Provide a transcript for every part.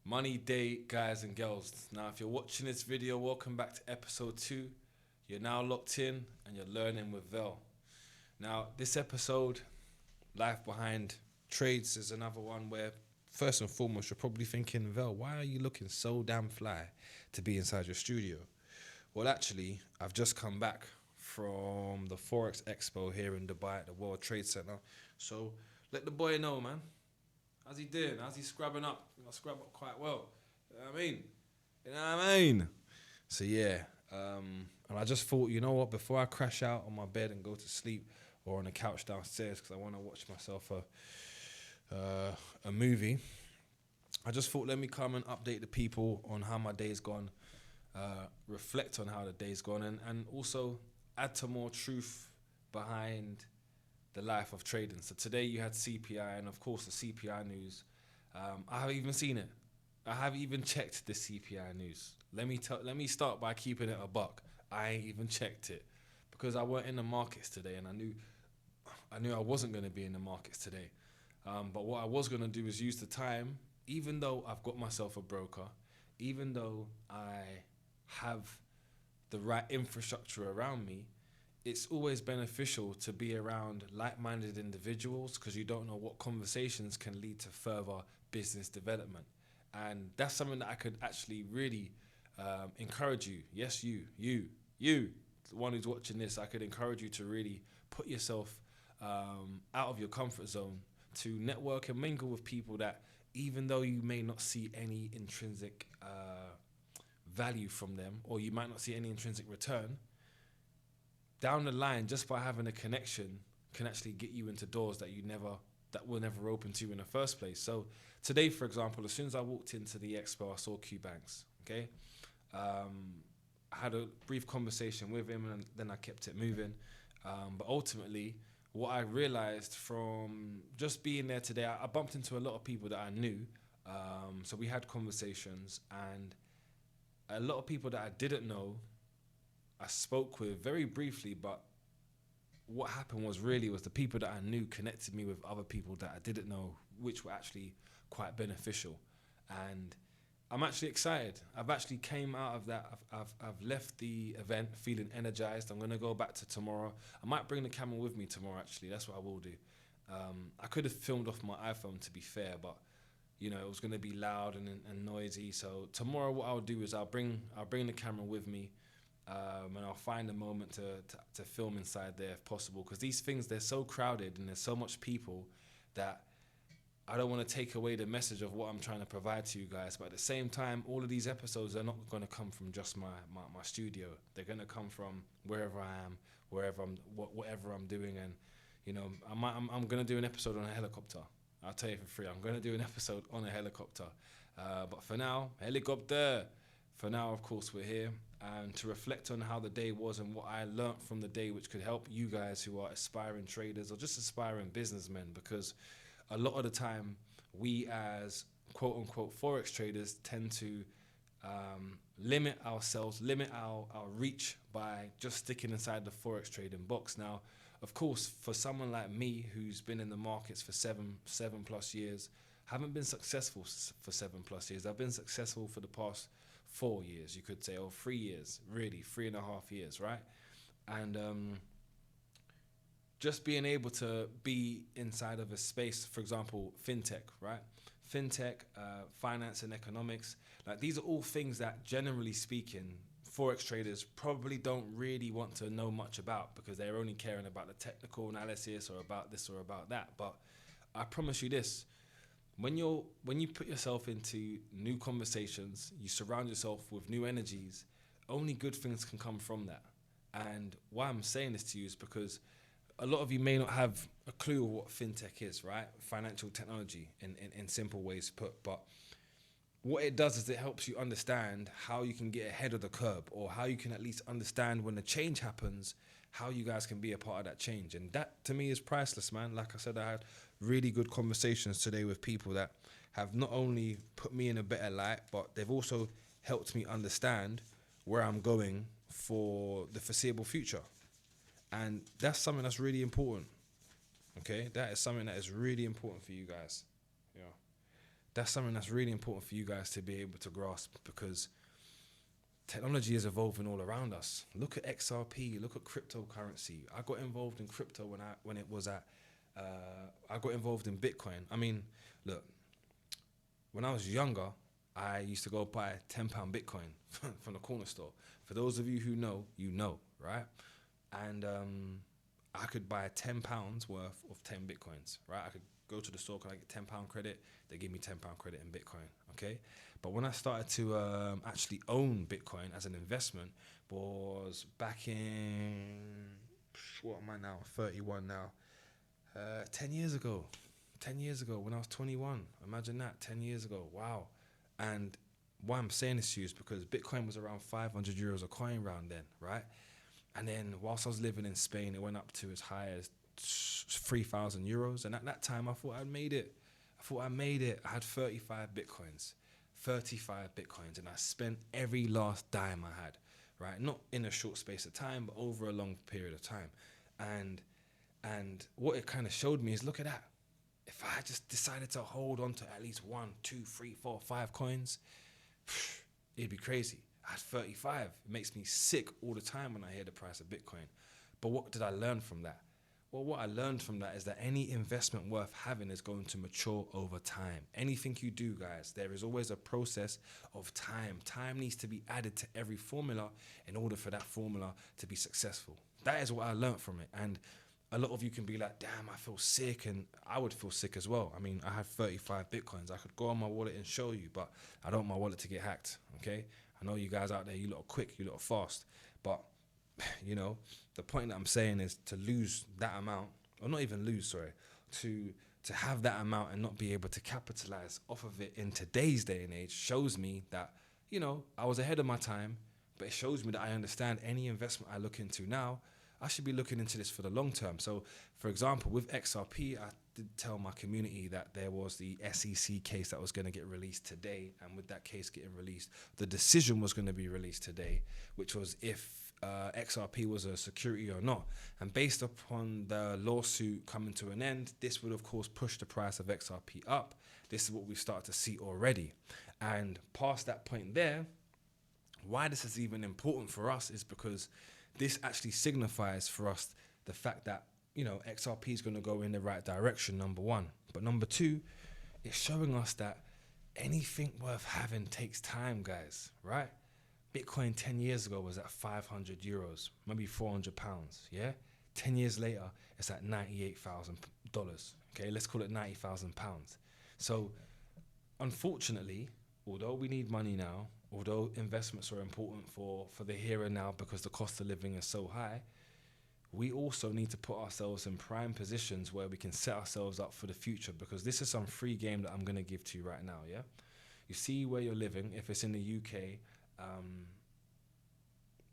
Money day, guys and girls. Now, if you're watching this video, welcome back to episode 2. You're now locked in and you're learning with Vel. Now, this episode, Life Behind Trades, is another one where, first and foremost, you're probably thinking, Vel, why are you looking so damn fly to be inside your studio? Well, actually, I've just come back from the Forex Expo here in Dubai at the World Trade Center. So, let the boy know, man. How's he doing? How's he scrubbing up? I scrub up quite well. You know what I mean? You know what I mean? So yeah, and I just thought, you know what? Before I crash out on my bed and go to sleep, or on the couch downstairs because I want to watch myself a movie, I just thought, let me come and update the people on how my day's gone, reflect on how the day's gone, and also add to more truth behind the life of trading. So today you had CPI, and of course the CPI news. I haven't even seen it. I haven't even checked the CPI news. Let me start by keeping it a buck. I ain't even checked it because I weren't in the markets today, and I knew I wasn't going to be in the markets today. But what I was going to do is use the time, even though I've got myself a broker, even though I have the right infrastructure around me. It's always beneficial to be around like-minded individuals because you don't know what conversations can lead to further business development. And that's something that I could actually really encourage you. Yes, you, the one who's watching this, I could encourage you to really put yourself out of your comfort zone to network and mingle with people that, even though you may not see any intrinsic value from them, or you might not see any intrinsic return, down the line, just by having a connection can actually get you into doors that were never open to you in the first place. So today, for example, as soon as I walked into the expo, I saw Q Banks. Okay, I had a brief conversation with him, and then I kept it moving. But ultimately, what I realized from just being there today, I bumped into a lot of people that I knew. So we had conversations, and a lot of people that I didn't know, I spoke with very briefly, but what happened was the people that I knew connected me with other people that I didn't know, which were actually quite beneficial. And I'm actually excited. I've actually came out of that. I've left the event feeling energized. I'm going to go back to tomorrow. I might bring the camera with me tomorrow, actually. That's what I will do. I could have filmed off my iPhone, to be fair, but you know, it was going to be loud and noisy. So tomorrow what I'll do is I'll bring the camera with me. And I'll find a moment to film inside there if possible, because these things, they're so crowded and there's so much people that I don't want to take away the message of what I'm trying to provide to you guys. But at the same time, all of these episodes are not going to come from just my studio. They're going to come from wherever I am, whatever I'm doing. And you know, I'm going to do an episode on a helicopter. I'll tell you for free, I'm going to do an episode on a helicopter. But for now, helicopter. For now, of course, we're here and to reflect on how the day was and what I learned from the day, which could help you guys who are aspiring traders or just aspiring businessmen, because a lot of the time we as quote unquote Forex traders tend to limit ourselves, limit our reach by just sticking inside the Forex trading box. Now, of course, for someone like me who's been in the markets for seven plus years, haven't been successful for 7+ years. I've been successful for the past 4 years, you could say, or 3 years, really, 3.5 years, right? And just being able to be inside of a space, for example, fintech, right? Fintech, finance and economics, like these are all things that, generally speaking, Forex traders probably don't really want to know much about because they're only caring about the technical analysis or about this or about that. But I promise you this, when you put yourself into new conversations, you surround yourself with new energies, only good things can come from that. And why I'm saying this to you is because a lot of you may not have a clue of what fintech is, right? Financial technology in simple ways put. But what it does is it helps you understand how you can get ahead of the curve, or how you can at least understand when the change happens, how you guys can be a part of that change. And that to me is priceless, man. Like I said, I had really good conversations today with people that have not only put me in a better light, but they've also helped me understand where I'm going for the foreseeable future. And that's something that's really important. Okay, that is something that is really important for you guys. Yeah, That's something that's really important for you guys to be able to grasp, because technology is evolving all around us. Look at XRP, look at cryptocurrency. I got involved in crypto when it was at, I got involved in Bitcoin. I mean, look, when I was younger, I used to go buy £10 Bitcoin from the corner store. For those of you who know, you know, right? And I could buy £10 worth of 10 Bitcoins, right? I could go to the store, can I get £10 credit? They give me £10 credit in Bitcoin, okay? But when I started to actually own Bitcoin as an investment was back in, what am I now? 31 now. 10 years ago. 10 years ago when I was 21. Imagine that, 10 years ago. Wow. And why I'm saying this to you is because Bitcoin was around 500 euros a coin round then, right? And then whilst I was living in Spain, it went up to as high as 3,000 euros. And at that time, I thought I'd made it. I had 35 Bitcoins, and I spent every last dime I had, right? Not in a short space of time, but over a long period of time. And what it kind of showed me is, look at that. If I just decided to hold on to at least 1, 2, 3, 4, 5 coins, it'd be crazy. I had 35. It makes me sick all the time when I hear the price of Bitcoin. But what did I learn from that? Well, what I learned from that is that any investment worth having is going to mature over time. Anything you do, guys, there is always a process of time. Time needs to be added to every formula in order for that formula to be successful. That is what I learned from it. And a lot of you can be like, damn, I feel sick. And I would feel sick as well. I mean, I had 35 Bitcoins. I could go on my wallet and show you, but I don't want my wallet to get hacked, okay? I know you guys out there, you lot are quick, you lot are fast. But, you know, the point that I'm saying is to lose that amount, or not even lose, sorry, to have that amount and not be able to capitalize off of it in today's day and age shows me that, you know, I was ahead of my time, but it shows me that I understand any investment I look into now, I should be looking into this for the long term. So, for example, with XRP, I did tell my community that there was the SEC case that was going to get released today. And with that case getting released, the decision was going to be released today, which was if XRP was a security or not. And based upon the lawsuit coming to an end, this would, of course, push the price of XRP up. This is what we've started to see already. And past that point there, why this is even important for us is because this actually signifies for us the fact that, you know, XRP is going to go in the right direction, number one. But number two, it's showing us that anything worth having takes time, guys, right? Bitcoin 10 years ago was at 500 euros, maybe 400 pounds, yeah? 10 years later, it's at $98,000, okay? Let's call it 90,000 pounds. So, unfortunately, although we need money now, although investments are important for the here and now because the cost of living is so high, we also need to put ourselves in prime positions where we can set ourselves up for the future, because this is some free game that I'm going to give to you right now, yeah? You see where you're living, if it's in the UK,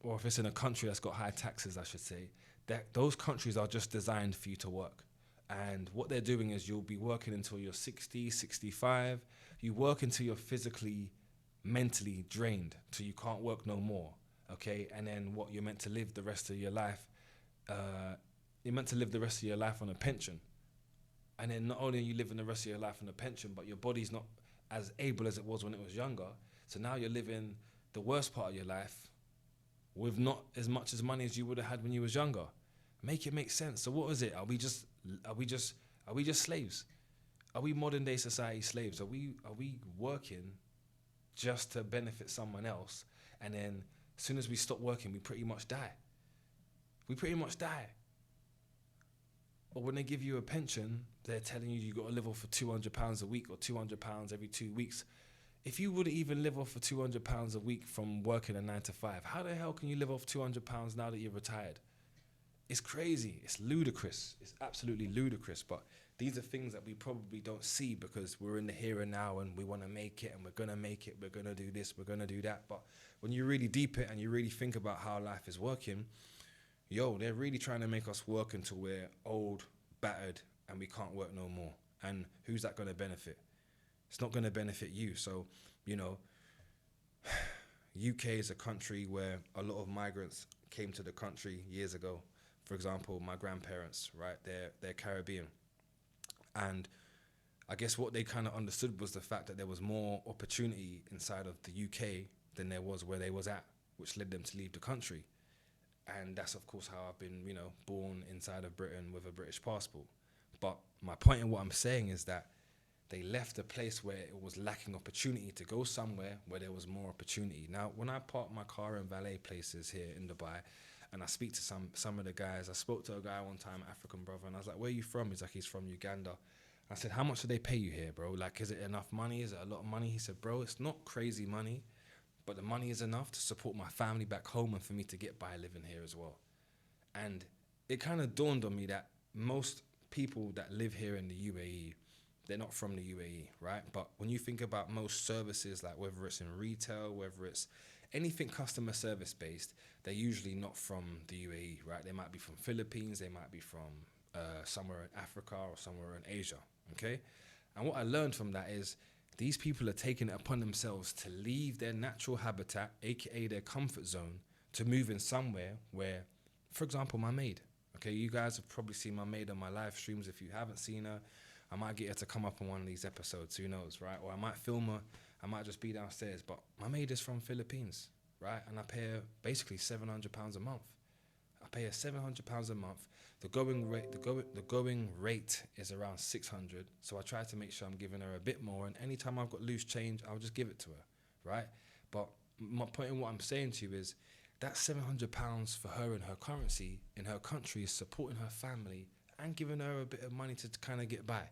or if it's in a country that's got high taxes, I should say, that those countries are just designed for you to work. And what they're doing is you'll be working until you're 60, 65. You work until you're physically, mentally drained, till you can't work no more, okay? And then what, you're meant to live the rest of your life, on a pension. And then not only are you living the rest of your life on a pension, but your body's not as able as it was when it was younger. So now you're living the worst part of your life with not as much as money as you would have had when you was younger. Make it make sense. So what is it? Are we just slaves? Are we modern day society slaves? Are we working just to benefit someone else? And then as soon as we stop working, we pretty much die. Or when they give you a pension, they're telling you got to live off for £200 a week or £200 every 2 weeks. If you wouldn't even live off for £200 a week from working a 9 to 5, how the hell can you live off £200 now that you're retired? It's crazy. It's ludicrous. It's absolutely ludicrous. But these are things that we probably don't see because we're in the here and now and we want to make it and we're going to make it. We're going to do this. We're going to do that. But when you really deep it and you really think about how life is working, they're really trying to make us work until we're old, battered, and we can't work no more. And who's that going to benefit? It's not going to benefit you. So, UK is a country where a lot of migrants came to the country years ago. For example, my grandparents, right? They're Caribbean. And I guess what they kind of understood was the fact that there was more opportunity inside of the UK than there was where they was at, which led them to leave the country. And that's, of course, how I've been, born inside of Britain with a British passport. But my point in what I'm saying is that they left a place where it was lacking opportunity to go somewhere where there was more opportunity. Now, when I park my car in valet places here in Dubai, and I speak to some of the guys, I spoke to a guy one time, African brother, and I was like, where are you from? He's like, he's from Uganda. I said, how much do they pay you here, bro? Like, is it enough money? Is it a lot of money? He said, bro, it's not crazy money, but the money is enough to support my family back home and for me to get by living here as well. And it kind of dawned on me that most people that live here in the UAE, they're not from the UAE, right? But when you think about most services, like whether it's in retail, whether it's anything customer service based, they're usually not from the UAE, right? They might be from Philippines, they might be from somewhere in Africa or somewhere in Asia, okay? And what I learned from that is these people are taking it upon themselves to leave their natural habitat, aka their comfort zone, to move in somewhere where, for example, my maid. Okay, you guys have probably seen my maid on my live streams. If you haven't seen her, I might get her to come up on one of these episodes, who knows, right? Or I might film her, I might just be downstairs. But my maid is from Philippines, right? And I pay her basically £700 a month. I pay her £700 a month. The going rate is around 600. So I try to make sure I'm giving her a bit more. And anytime I've got loose change, I'll just give it to her, right? But my point in what I'm saying to you is that £700 for her in her currency, in her country, is supporting her family and giving her a bit of money to kind of get by.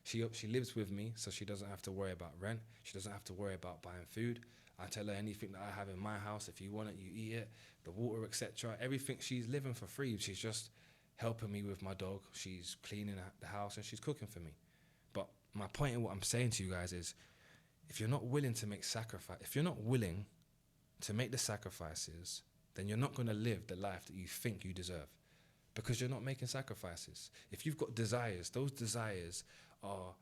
She lives with me, so she doesn't have to worry about rent. She doesn't have to worry about buying food. I tell her anything that I have in my house, if you want it, you eat it, the water, etc. Everything, she's living for free. She's just helping me with my dog. She's cleaning the house and she's cooking for me. But my point in what I'm saying to you guys is, if you're not willing to make sacrifice, if you're not willing to make the sacrifices, then you're not going to live the life that you think you deserve, because you're not making sacrifices. If you've got desires, those desires are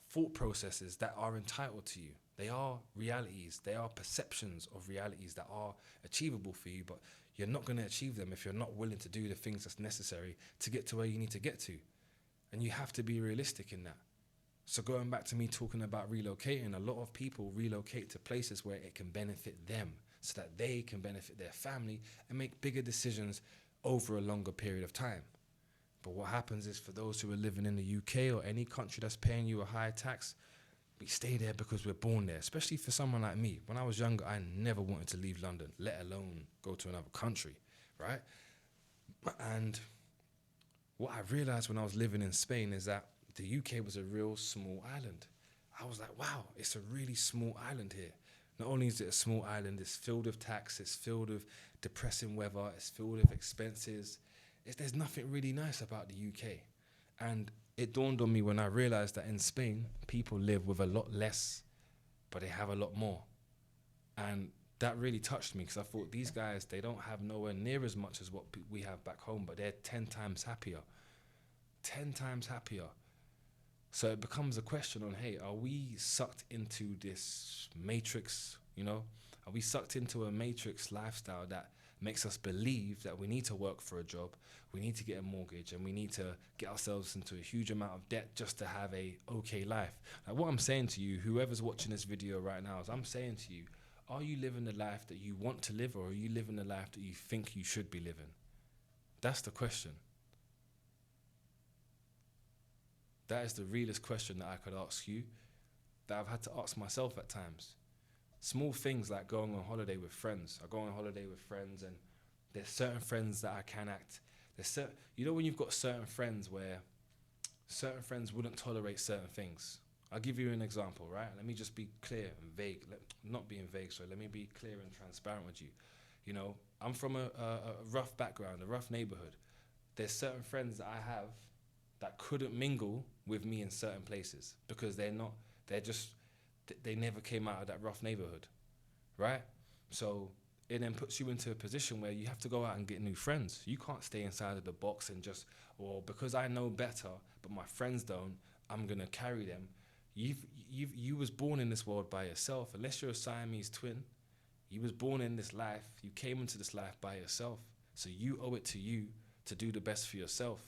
thought processes that are entitled to you. They are realities. They are perceptions of realities that are achievable for you, but you're not going to achieve them if you're not willing to do the things that's necessary to get to where you need to get to. And you have to be realistic in that. So going back to me talking about relocating, a lot of people relocate to places where it can benefit them so that they can benefit their family and make bigger decisions over a longer period of time. But what happens is, for those who are living in the UK or any country that's paying you a high tax, we stay there because we're born there. Especially for someone like me. When I was younger, I never wanted to leave London, let alone go to another country, right? And what I realized when I was living in Spain is that the UK was a real small island. I was like, wow, it's a really small island here. Not only is it a small island, it's filled with tax, it's filled with depressing weather, it's filled with expenses. There's nothing really nice about the UK. And it dawned on me when I realized that in Spain, people live with a lot less, but they have a lot more. And that really touched me, because I thought, these guys, they don't have nowhere near as much as what we have back home, but they're 10 times happier. 10 times happier. So it becomes a question on, hey, are we sucked into this matrix, Are we sucked into a matrix lifestyle that makes us believe that we need to work for a job, we need to get a mortgage, and we need to get ourselves into a huge amount of debt just to have a okay life? Like, what I'm saying to you, whoever's watching this video right now, is I'm saying to you, are you living the life that you want to live, or are you living the life that you think you should be living? That's the question. That is the realest question that I could ask you, that I've had to ask myself at times. Small things like going on holiday with friends. I go on holiday with friends, and there's certain friends that I can act. When you've got certain friends where certain friends wouldn't tolerate certain things. I'll give you an example, right? Let me just be clear and vague. Not being vague, sorry. Let me be clear and transparent with you. I'm from a rough background, a rough neighborhood. There's certain friends that I have that couldn't mingle with me in certain places because they never came out of that rough neighborhood, right? So it then puts you into a position where you have to go out and get new friends. You can't stay inside of the box and because I know better, but my friends don't, I'm gonna carry them. You was born in this world by yourself. Unless you're a Siamese twin, you was born in this life. You came into this life by yourself. So you owe it to you to do the best for yourself.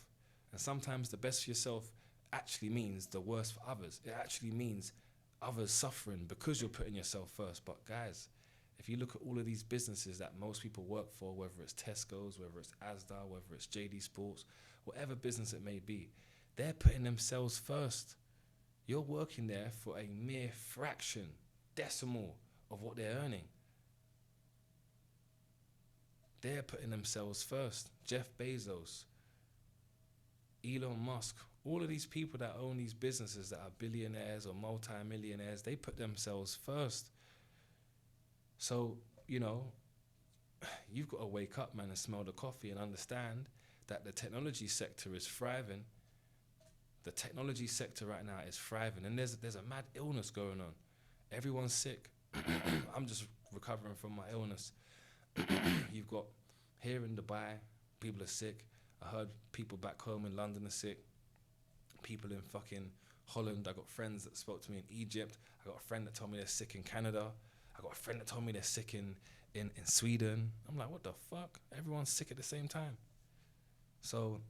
And sometimes the best for yourself actually means the worst for others. It actually means others suffering because you're putting yourself first. But guys, if you look at all of these businesses that most people work for, whether it's Tesco's, whether it's Asda, whether it's JD Sports, whatever business it may be, they're putting themselves first. You're working there for a mere fraction, decimal of what they're earning. They're putting themselves first. Jeff Bezos, Elon Musk, all of these people that own these businesses that are billionaires or multi-millionaires, they put themselves first. So, you know, you've got to wake up, man, and smell the coffee and understand that the technology sector is thriving. The technology sector right now is thriving, and there's a mad illness going on. Everyone's sick. I'm just recovering from my illness. You've got here in Dubai, people are sick. I heard people back home in London are sick. People in fucking Holland. I got friends that spoke to me in Egypt. I got a friend that told me they're sick in Canada. I got a friend that told me they're sick in Sweden. I'm like, what the fuck? Everyone's sick at the same time. So,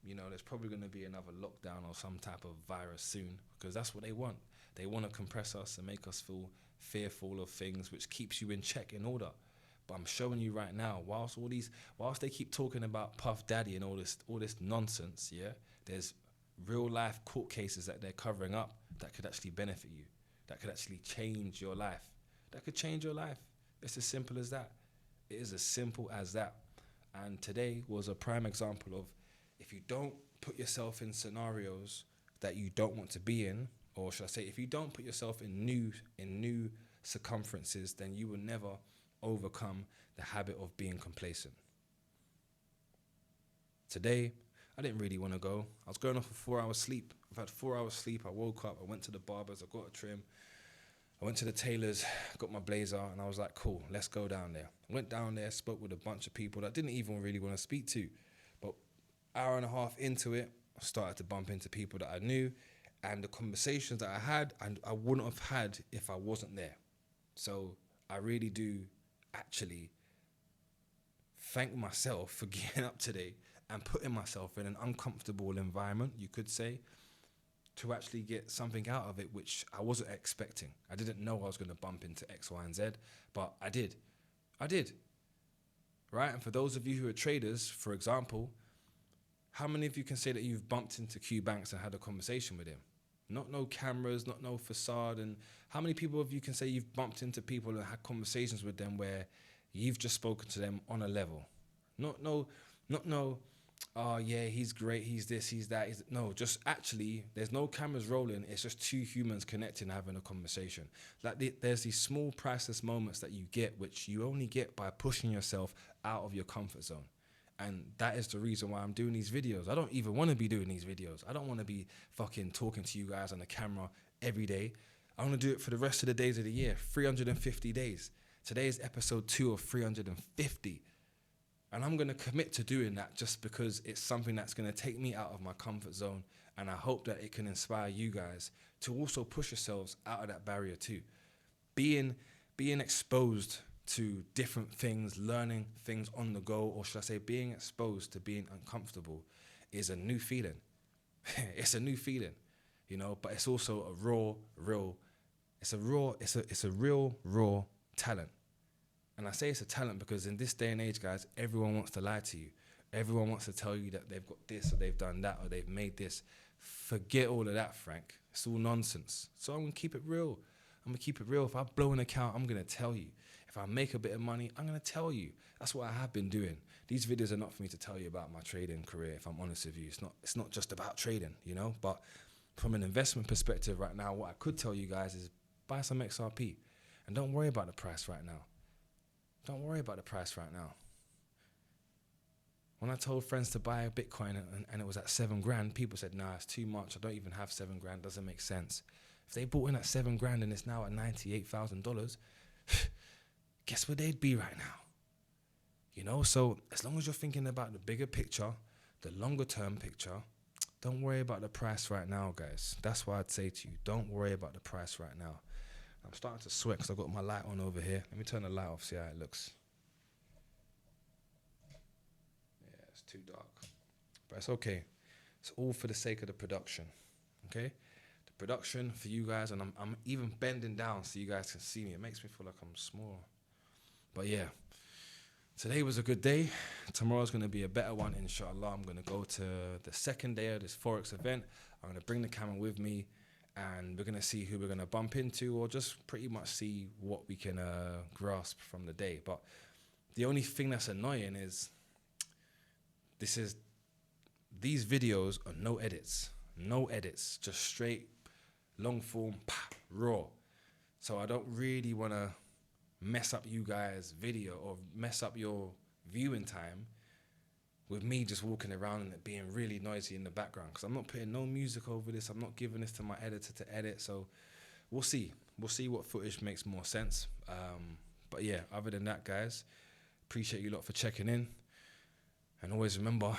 you know, there's probably going to be another lockdown or some type of virus soon, because that's what they want. They want to compress us and make us feel fearful of things, which keeps you in check, in order. But I'm showing you right now, whilst they keep talking about Puff Daddy and all this nonsense, yeah, there's real life court cases that they're covering up that could actually benefit you, that could actually change your life. That could change your life. It's as simple as that. It is as simple as that. And today was a prime example of, if you don't put yourself in scenarios that you don't want to be in, or should I say, if you don't put yourself in new circumferences, then you will never overcome the habit of being complacent. Today, I didn't really want to go. I was going off of 4 hours sleep. I've had 4 hours sleep. I woke up, I went to the barbers, I got a trim. I went to the tailors, got my blazer, and I was like, cool, let's go down there. I went down there, spoke with a bunch of people that I didn't even really want to speak to. But hour and a half into it, I started to bump into people that I knew, and the conversations that I had, I wouldn't have had if I wasn't there. So I really do actually thank myself for getting up today and putting myself in an uncomfortable environment, you could say, to actually get something out of it, which I wasn't expecting. I didn't know I was going to bump into X, Y, and Z, but I did. Right? And for those of you who are traders, for example, how many of you can say that you've bumped into Q Banks and had a conversation with him? Not no cameras, not no facade. And how many people of you can say you've bumped into people and had conversations with them where you've just spoken to them on a level? Not no, oh yeah, he's great, he's this, he's that. No, just actually, there's no cameras rolling. It's just two humans connecting, having a conversation. Like there's these small priceless moments that you get, which you only get by pushing yourself out of your comfort zone. And that is the reason why I'm doing these videos. I don't even want to be doing these videos. I don't want to be fucking talking to you guys on the camera every day. I want to do it for the rest of the days of the year, 350 days. Today is episode 2 of 350. And I'm going to commit to doing that just because it's something that's going to take me out of my comfort zone. And I hope that it can inspire you guys to also push yourselves out of that barrier too. Being exposed to different things, learning things on the go, or should I say being exposed to being uncomfortable, is a new feeling. It's a new feeling, you know, but it's also a real raw talent. And I say it's a talent because in this day and age, guys, everyone wants to lie to you. Everyone wants to tell you that they've got this or they've done that or they've made this. Forget all of that, Frank. It's all nonsense. So I'm going to keep it real. If I blow an account, I'm going to tell you. If I make a bit of money, I'm going to tell you. That's what I have been doing. These videos are not for me to tell you about my trading career, if I'm honest with you. It's not just about trading, you know. But from an investment perspective right now, what I could tell you guys is buy some XRP. And don't worry about the price right now. When I told friends to buy a Bitcoin and it was at 7 grand, people said, nah, it's too much. I don't even have 7 grand. Doesn't make sense. If they bought in at 7 grand and it's now at $98,000, guess where they'd be right now? You know, so as long as you're thinking about the bigger picture, the longer term picture, don't worry about the price right now, guys. That's what I'd say to you. Don't worry about the price right now. I'm starting to sweat because I've got my light on over here. Let me turn the light off, see how it looks. Yeah, it's too dark. But it's okay. It's all for the sake of the production, okay? The production for you guys, and I'm even bending down so you guys can see me. It makes me feel like I'm small. But yeah, today was a good day. Tomorrow's going to be a better one, inshallah. I'm going to go to the second day of this Forex event. I'm going to bring the camera with me, and we're going to see who we're going to bump into, or just pretty much see what we can grasp from the day. But the only thing that's annoying is these videos are no edits, just straight long form, raw. So I don't really want to mess up you guys' video or mess up your viewing time with me just walking around and it being really noisy in the background, because I'm not putting no music over this. I'm not giving this to my editor to edit. So we'll see what footage makes more sense. But yeah, other than that, guys, appreciate you lot for checking in, and always remember,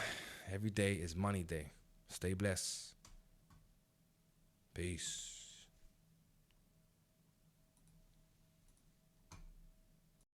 every day is money day. Stay blessed. Peace.